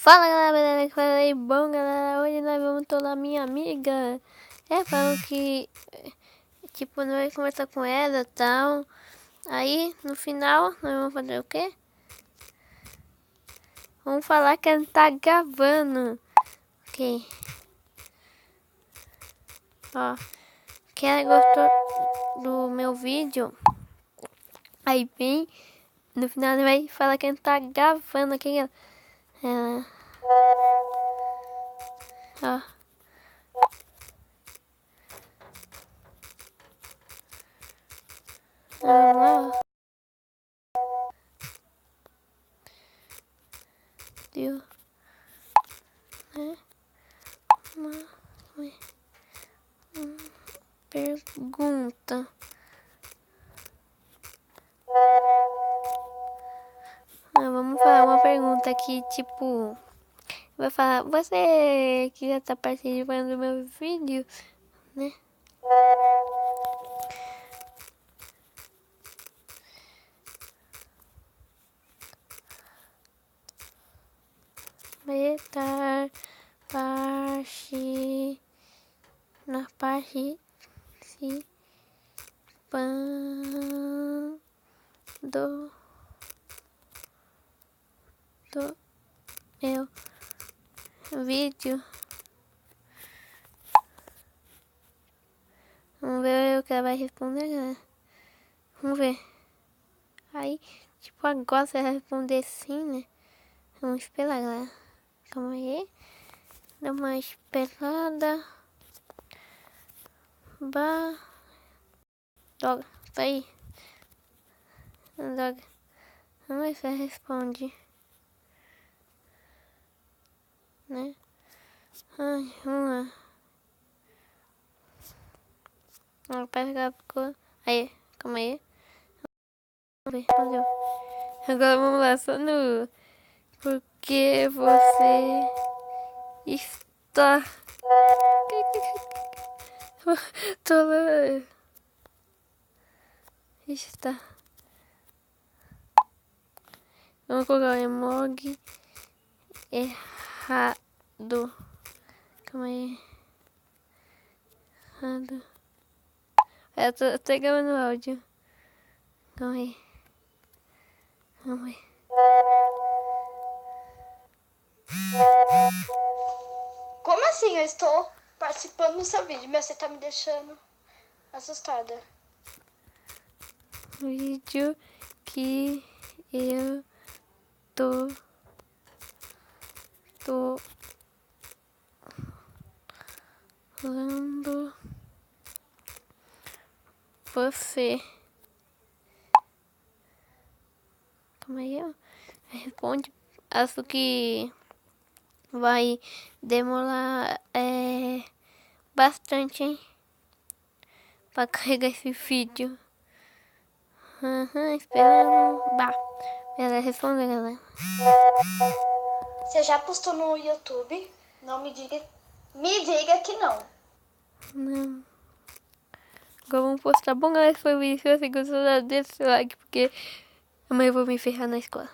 Fala galera, beleza? Que fala aí, bom galera, hoje nós vamos trollar minha amiga. Falando que, tipo, nós vamos conversar com ela e tal. Aí, no final, nós vamos fazer o quê? Vamos falar que ela tá gravando. Ok. Ó, que ela gostou do meu vídeo. Aí bem, no final ela vai falar que ela tá gravando aqui. Ela... Ó. Vamos lá. Deu. Pergunta. Vamos falar uma pergunta aqui, tipo... Vai falar, você que já tá participando do meu vídeo, né? Vai estar participando do meu vídeo. Vamos ver o que ela vai responder, né? Vamos ver. Aí, tipo, agora você vai responder sim, né? Vamos esperar, galera. Calma aí. Dá uma esperada. Droga, tá aí. Droga. Vamos ver se ela responde. Né? Ai, vamos lá. Vamos pegar ficou. Aí, calma aí. Vamos ver, valeu. Agora vamos lá, só no... Porque você está... Tô lá... Está... Vamos colocar o emoji errado. Calma aí. Errado. Eu tô gravando o áudio. Calma aí. Vamos ver. Como assim? Eu estou participando do seu vídeo, mas você tá me deixando assustada. Vídeo que eu tô falando você. Calma aí, ó. Responde. Acho que vai demorar bastante, hein? Pra carregar esse vídeo. Esperando. Bah. Ela respondeu, galera. Você já postou no YouTube? Não me diga que não. Não. Agora vamos postar. Bom, galera, foi o vídeo. Se você gostou, deixa o like, porque amanhã eu vou me ferrar na escola.